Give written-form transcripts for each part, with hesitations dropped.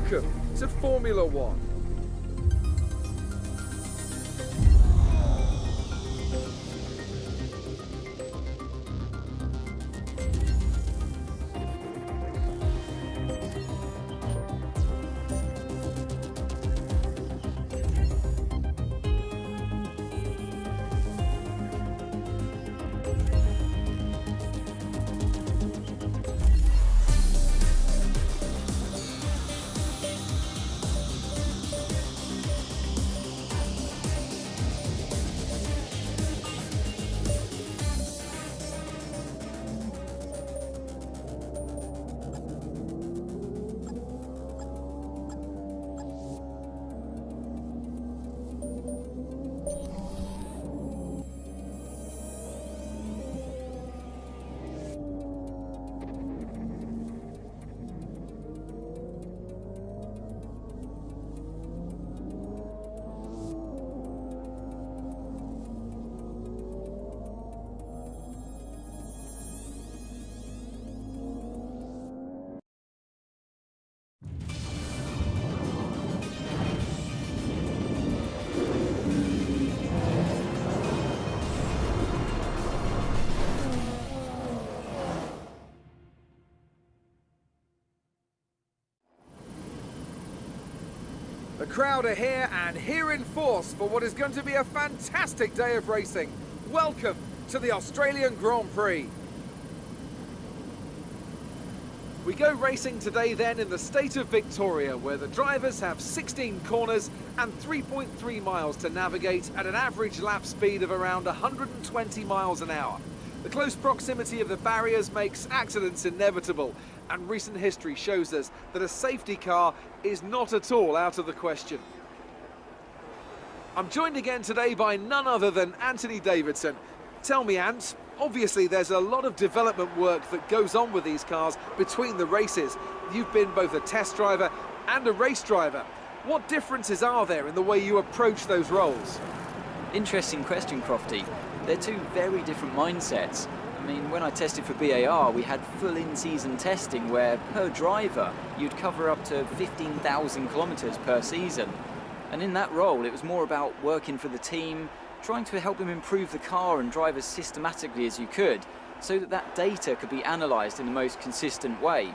Welcome to Formula One. The crowd are here and here in force for what is going to be a fantastic day of racing. Welcome to the Australian Grand Prix. We go racing today then in the state of Victoria, where the drivers have 16 corners and 3.3 miles to navigate at an average lap speed of around 120 miles an hour. The close proximity of the barriers makes accidents inevitable, and recent history shows us that a safety car is not at all out of the question. I'm joined again today by none other than Anthony Davidson. Tell me, Ant, obviously there's a lot of development work that goes on with these cars between the races. You've been both a test driver and a race driver. What differences are there in the way you approach those roles? Interesting question, Crofty. They're two very different mindsets. I mean, when I tested for BAR, we had full in-season testing where, per driver, you'd cover up to 15,000 kilometres per season. And in that role, it was more about working for the team, trying to help them improve the car and drive as systematically as you could, so that that data could be analysed in the most consistent way.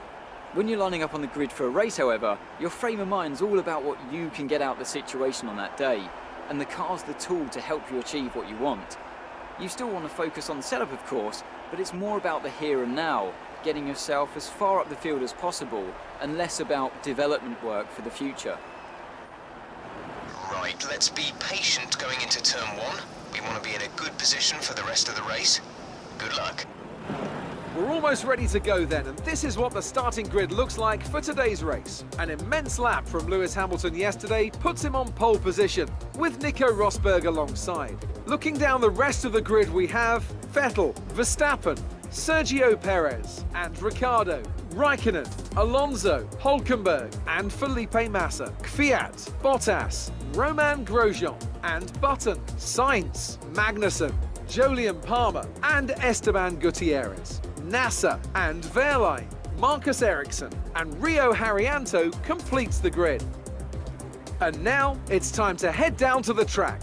When you're lining up on the grid for a race, however, your frame of mind's all about what you can get out of the situation on that day, and the car's the tool to help you achieve what you want. You still want to focus on setup, of course, but it's more about the here and now, getting yourself as far up the field as possible, and less about development work for the future. Right, let's be patient going into turn one. We want to be in a good position for the rest of the race. Good luck. We're almost ready to go then, and this is what the starting grid looks like for today's race. An immense lap from Lewis Hamilton yesterday puts him on pole position, with Nico Rosberg alongside. Looking down the rest of the grid, we have Vettel, Verstappen, Sergio Perez and Ricciardo, Raikkonen, Alonso, Hülkenberg and Felipe Massa, Kvyat, Bottas, Romain Grosjean and Button, Sainz, Magnussen, Jolyon Palmer and Esteban Gutierrez, Nasser and Wehrlein, Marcus Ericsson and Rio Haryanto completes the grid. And now it's time to head down to the track.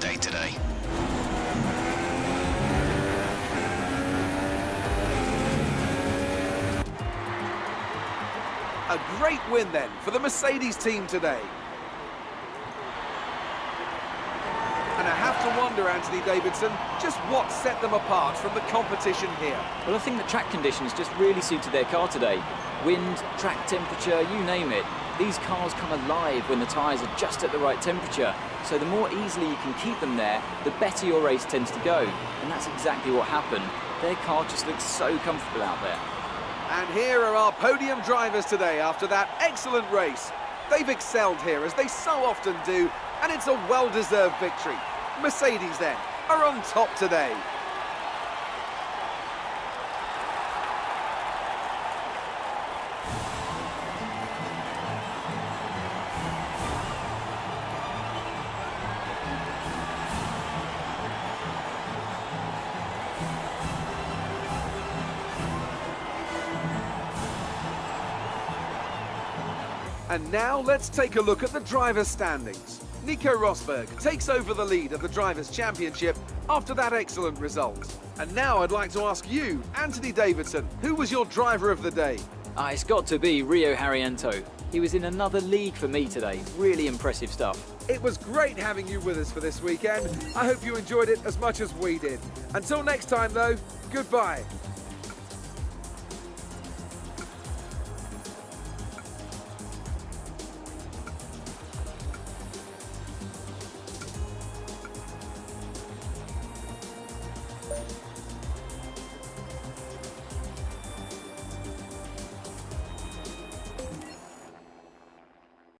day today. A great win then for the Mercedes team today. And I have to wonder, Anthony Davidson, just what set them apart from the competition here. Well, I think the track conditions just really suited their car today. Wind, track temperature, you name it. These cars come alive when the tyres are just at the right temperature. So the more easily you can keep them there, the better your race tends to go. And that's exactly what happened. Their car just looks so comfortable out there. And here are our podium drivers today after that excellent race. They've excelled here, as they so often do, and it's a well-deserved victory. Mercedes, then, are on top today. And now let's take a look at the drivers' standings. Nico Rosberg takes over the lead of the Drivers' Championship after that excellent result. And now I'd like to ask you, Anthony Davidson, who was your driver of the day? It's got to be Rio Haryanto. He was in another league for me today. Really impressive stuff. It was great having you with us for this weekend. I hope you enjoyed it as much as we did. Until next time, though, goodbye.